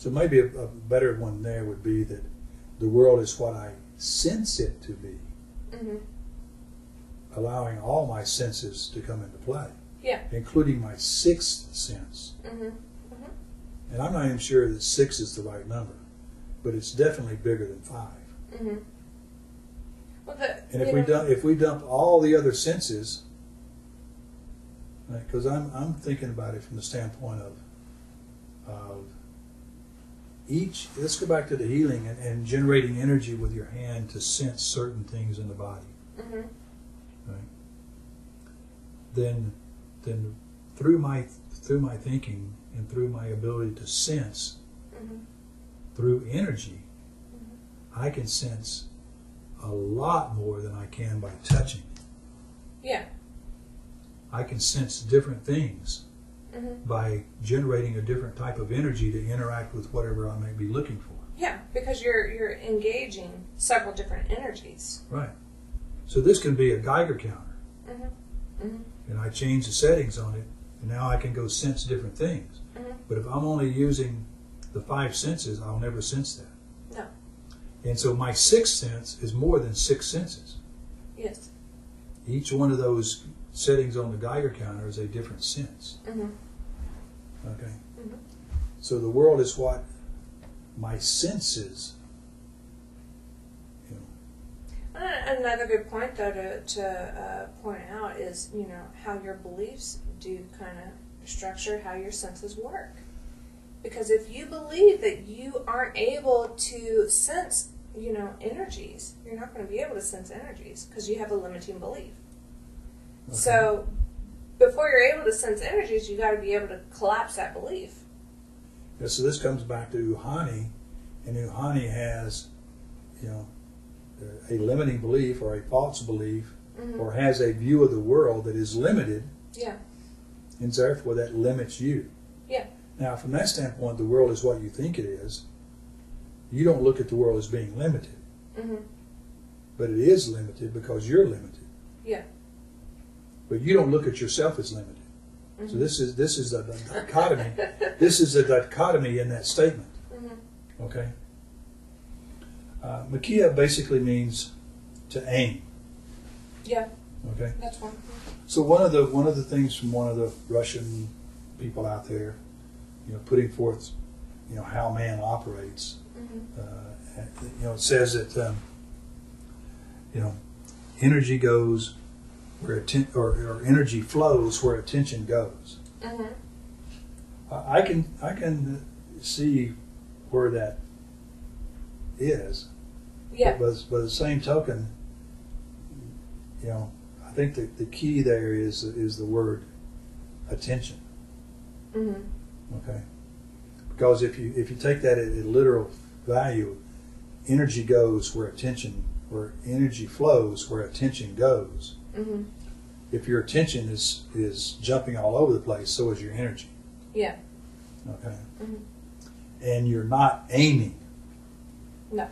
So maybe a better one there would be that the world is what I sense it to be, allowing all my senses to come into play, including my sixth sense. And I'm not even sure that 6 is the right number, but it's definitely bigger than 5. Well, and if we dump all the other senses, because I'm thinking about it from the standpoint of each. Let's go back to the healing and generating energy with your hand to sense certain things in the body. Right. Then through my thinking and through my ability to sense through energy, I can sense a lot more than I can by touching. Yeah. I can sense different things by generating a different type of energy to interact with whatever I may be looking for. Yeah, because you're engaging several different energies. Right. So this can be a Geiger counter. And I change the settings on it, and now I can go sense different things. But if I'm only using the 5 senses, I'll never sense that. No. And so my 6th sense is more than 6 senses. Yes. Each one of those settings on the Geiger counter is a different sense. Okay. So the world is what my senses. Another good point, though, to point out is, how your beliefs do kind of structure how your senses work. Because if you believe that you aren't able to sense, energies, you're not going to be able to sense energies because you have a limiting belief. Okay. So before you're able to sense energies, you got to be able to collapse that belief. Yeah, so this comes back to Uhani, and Uhani has, a limiting belief or a false belief, or has a view of the world that is limited. Yeah. And therefore that limits you. Yeah. Now, from that standpoint, the world is what you think it is. You don't look at the world as being limited. But it is limited because you're limited. Yeah. But you don't look at yourself as limited. So this is a dichotomy. This is a dichotomy in that statement. Okay. Makia basically means to aim. Yeah. Okay. That's one. So one of the things from one of the Russian people out there, putting forth, how man operates. It says that energy goes where or energy flows where attention goes. I can see where that is. Yeah. But by the same token, I think that the key there is the word attention. Okay. Because if you take that at literal value, energy goes where energy flows where attention goes. If your attention is jumping all over the place, so is your energy. Yeah. Okay. And you're not aiming. No.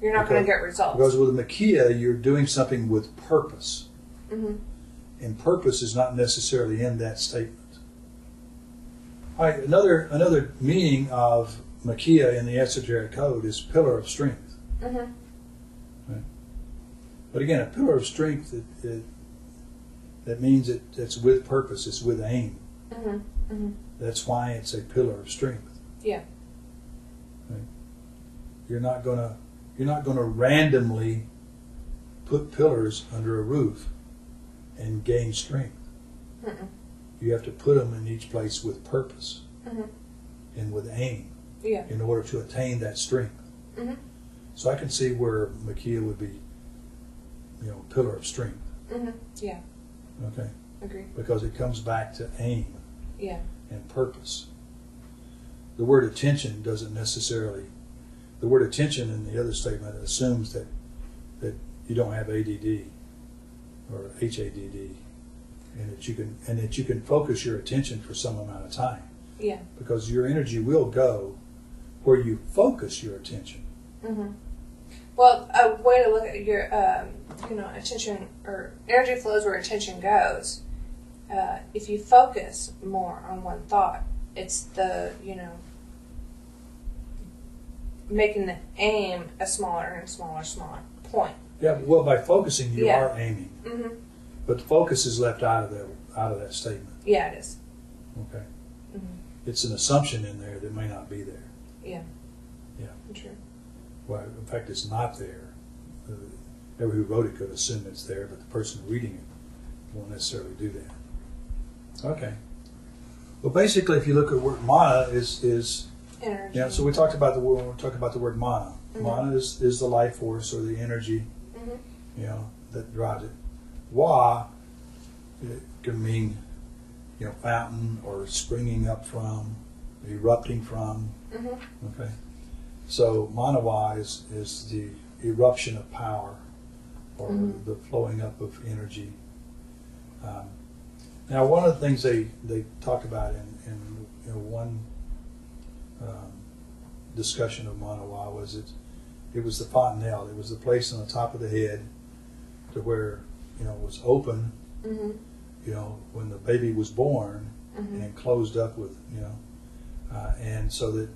You're not going to get results. Because with Makia, you're doing something with purpose. And purpose is not necessarily in that statement. All right, another meaning of Makia in the esoteric code is pillar of strength. Right? But again, a pillar of strength, that means it's with purpose, it's with aim. That's why it's a pillar of strength. Yeah. Right? You're not gonna randomly put pillars under a roof and gain strength. You have to put them in each place with purpose and with aim in order to attain that strength. So I can see where Makia would be, pillar of strength. Yeah. Okay. Agree. Because it comes back to aim. Yeah. And purpose. The word attention doesn't necessarily. The word attention in the other statement assumes that you don't have ADD or HADD, and that you can focus your attention for some amount of time. Yeah. Because your energy will go where you focus your attention. Well, a way to look at your attention or energy flows where attention goes. If you focus more on one thought, it's the making the aim a smaller and smaller point. Yeah, well, by focusing, you are aiming. Mm-hmm. But the focus is left out of that statement. Yeah, it is. Okay. Mm-hmm. It's an assumption in there that may not be there. Yeah. Yeah. True. Well, in fact, it's not there. Everyone who wrote it could assume it's there, but the person reading it won't necessarily do that. Okay. Well, basically, if you look at word mana is energy. Yeah. So we talked about the word mana. Mm-hmm. Mana is the life force or the energy, Mm-hmm. that drives it. Wa, it can mean, fountain or springing up from, erupting from. Mm-hmm. Okay. So manawa is the eruption of power, or Mm-hmm. the flowing up of energy. Now, one of the things they talked about in one discussion of manawa was it was the fontanelle. It was the place on the top of the head to where it was open. Mm-hmm. When the baby was born, Mm-hmm. and closed up with and so that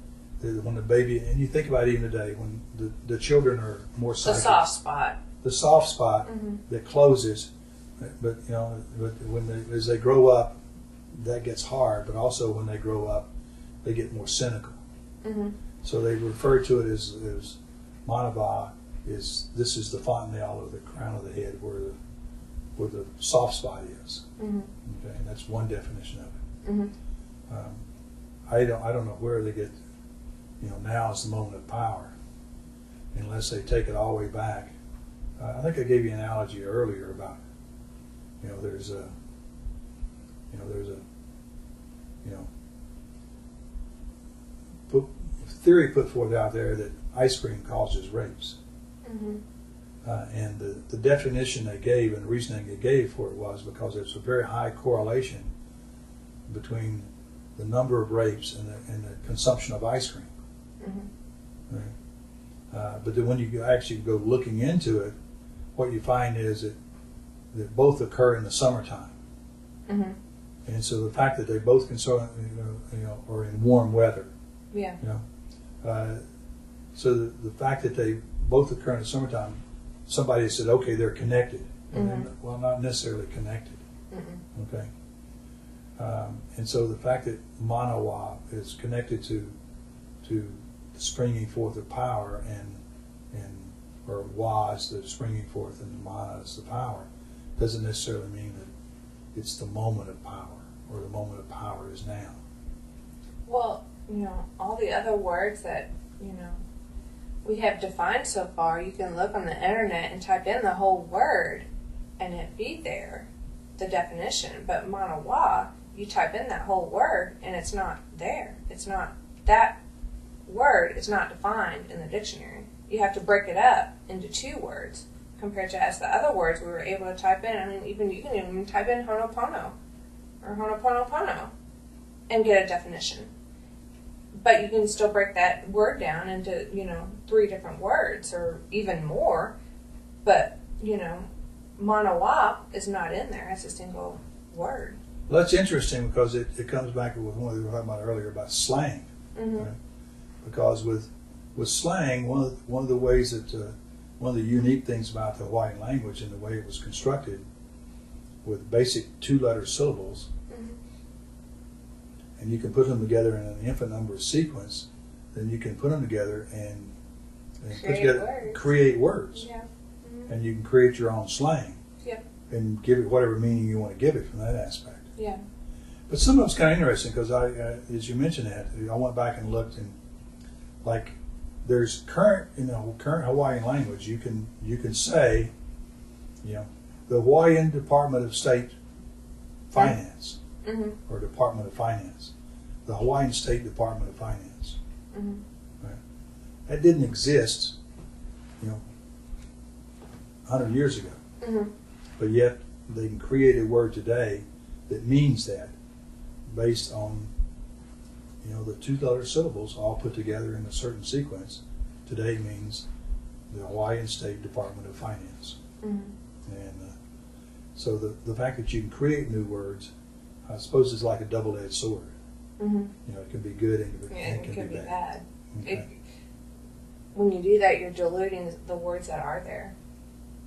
when the baby, and you think about it even today, when the children are more The psychic, soft spot. the soft spot Mm-hmm. that closes, but as they grow up, that gets hard. But also when they grow up, they get more cynical. Mm-hmm. So they refer to it as manava. This is the fontanelle, or the crown of the head, where the soft spot is. Mm-hmm. Okay, and that's one definition of it. Mm-hmm. I don't know where they get. Now is the moment of power, unless they take it all the way back. I think I gave you an analogy earlier about there's a theory put forth out there that ice cream causes rapes. Mm-hmm. And the definition they gave, and the reasoning they gave for it, was because there's a very high correlation between the number of rapes and the consumption of ice cream. Mm-hmm. Right? But then when you actually go looking into it, what you find is that both occur in the summertime. Mm-hmm. And so the fact that they both are in warm weather. Yeah. So the fact that they both occur in the summertime, somebody said, okay, they're connected. Mm-hmm. Well, not necessarily connected. Mm-hmm. Okay. And so the fact that manawa is connected to the springing forth of power, or wa is the springing forth, and mana is the power, doesn't necessarily mean that it's the moment of power, or the moment of power is now. Well, all the other words that, we have defined so far, you can look on the internet and type in the whole word and it be there, the definition. But manawa, you type in that whole word and it's not there. It's not, that word is not defined in the dictionary. You have to break it up into two words compared to as the other words we were able to type in. I mean, you can even type in honopono or honoponopono and get a definition. But you can still break that word down into, 3 different words or even more. But, manawa is not in there as a single word. Well, that's interesting because it comes back with what we were talking about earlier about slang. Mm-hmm. Right? Because with slang, one of the ways that one of the unique things about the Hawaiian language and the way it was constructed with basic 2-letter syllables, Mm-hmm. and you can put them together in an infinite number of sequence, then you can put them together and create words. Yeah. Mm-hmm. And you can create your own slang. Yep. And give it whatever meaning you want to give it from that aspect. Yeah. But some of it's kind of interesting because as you mentioned that, I went back and looked, and like there's current Hawaiian language, you can say, the Hawaiian Department of State Finance, Mm-hmm. or Department of Finance, the Hawaiian State Department of Finance. Mm-hmm. Right? That didn't exist, 100 years ago. Mm-hmm. But yet they can create a word today that means that, based on the 2-letter syllables all put together in a certain sequence. Today means the Hawaiian State Department of Finance. Mm-hmm. And so the fact that you can create new words, I suppose, is like a double-edged sword. Mm-hmm. It can be good and It it can be bad. bad. Okay. when you do that, you're diluting the words that are there.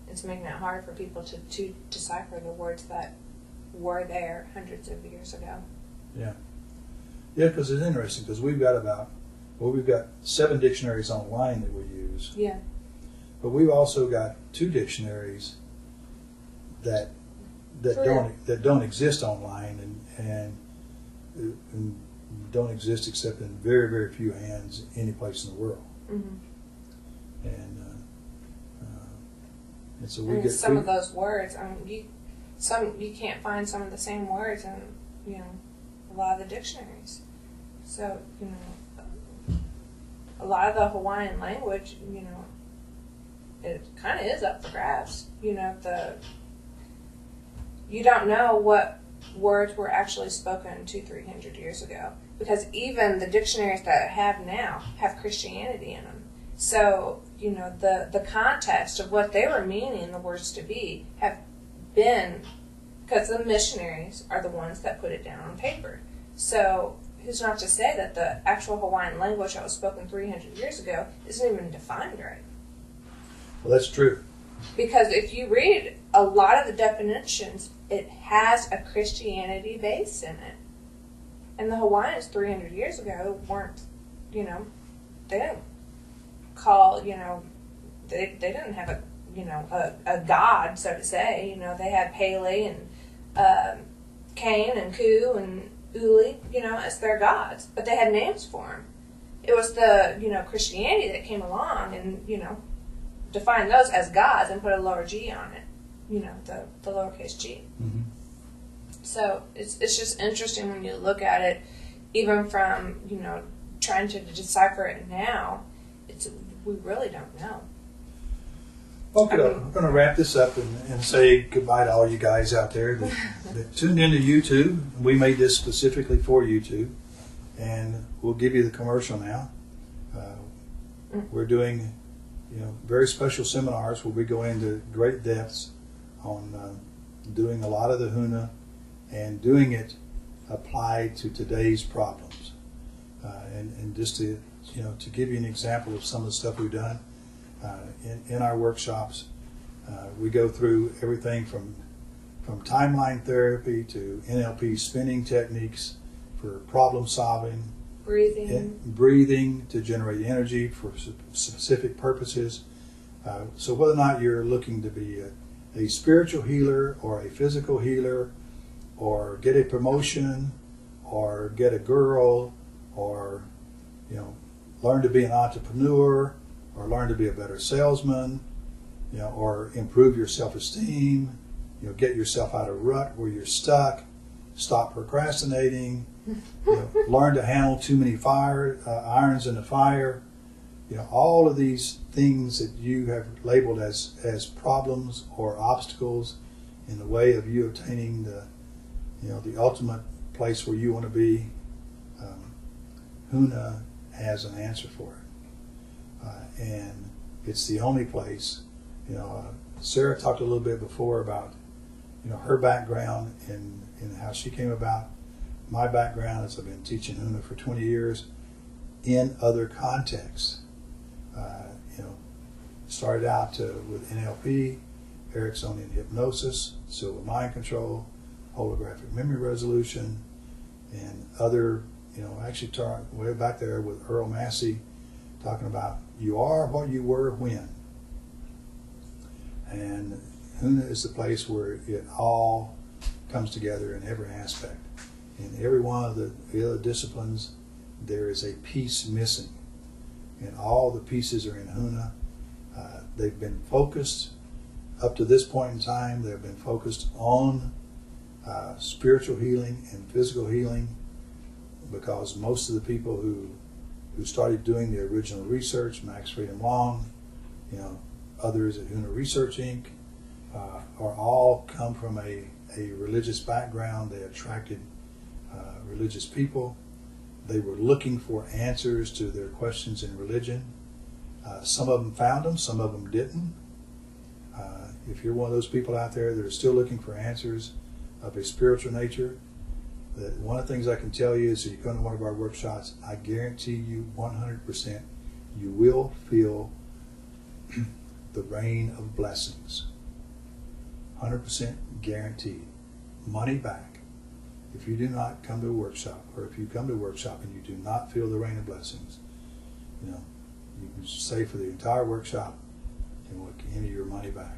It's making it hard for people to decipher the words that were there hundreds of years ago. Yeah. Yeah, because it's interesting, because we've got 7 dictionaries online that we use. Yeah. But we've also got 2 dictionaries that don't exist online and don't exist except in very, very few hands any place in the world. Mm-hmm. And so we get some of those words. I mean, you can't find some of the same words in a lot of the dictionaries. So a lot of the Hawaiian language, it kind of is up for grabs. You don't know what words were actually spoken 200-300 years ago, because even the dictionaries that I have now have Christianity in them. So, the context of what they were meaning the words to be have been, because the missionaries are the ones that put it down on paper. So, who's not to say that the actual Hawaiian language that was spoken 300 years ago isn't even defined right? Well, that's true. Because if you read a lot of the definitions, it has a Christianity base in it. And the Hawaiians 300 years ago weren't, they didn't call, they didn't have a god, so to say. They had Pele and Cain and Ku and Uli, as their gods. But they had names for them. It was the, Christianity that came along and, defined those as gods and put a lower g on it. The lowercase g. Mm-hmm. So it's just interesting when you look at it, even from, trying to decipher it now, we really don't know. Okay, I'm going to wrap this up and say goodbye to all you guys out there that tuned into YouTube. We made this specifically for YouTube, and we'll give you the commercial now. We're doing, very special seminars where we go into great depths on doing a lot of the Huna and doing it applied to today's problems. And just to give you an example of some of the stuff we've done in our workshops, we go through everything from timeline therapy to NLP spinning techniques for problem solving, breathing to generate energy for specific purposes. So whether or not you're looking to be a spiritual healer or a physical healer, or get a promotion, or get a girl, or learn to be an entrepreneur, or learn to be a better salesman, or improve your self-esteem, get yourself out of a rut where you're stuck, stop procrastinating, learn to handle too many irons in the fire, all of these things that you have labeled as problems or obstacles in the way of you obtaining the ultimate place where you want to be. Huna has an answer for it, and it's the only place. Sarah talked a little bit before about her background and how she came about. My background is I've been teaching Huna for 20 years in other contexts. Started out with NLP, Ericksonian hypnosis, silver mind control, holographic memory resolution, and other, actually way back there with Earl Massey talking about you are what you were when. And Huna is the place where it all comes together in every aspect. In every one of the other disciplines, there is a piece missing. And all the pieces are in Huna. They've been focused, up to this point in time, they've been focused on spiritual healing and physical healing, because most of the people who started doing the original research, Max Freedom Long, others at Huna Research Inc., are all come from a religious background. They attracted religious people. They were looking for answers to their questions in religion. Some of them found them, some of them didn't. If you're one of those people out there that are still looking for answers of a spiritual nature, that one of the things I can tell you is if you come to one of our workshops, I guarantee you 100% you will feel the rain of blessings. 100% guaranteed. Money back. If you do not come to a workshop, or if you come to a workshop and you do not feel the rain of blessings, you can stay for the entire workshop and we'll give you your money back.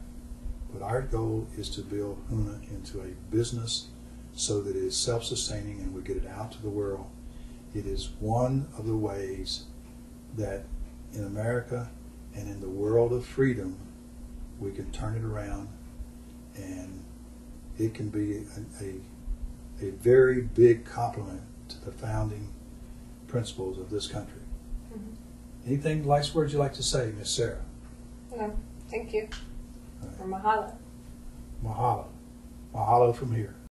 But our goal is to build Huna into a business so that it is self-sustaining and we get it out to the world. It is one of the ways that in America and in the world of freedom, we can turn it around, and it can be a very big compliment to the founding principles of this country. Mm-hmm. Anything, last words you'd like to say, Miss Sarah? No, thank you. Or mahalo. Mahalo. Mahalo from here.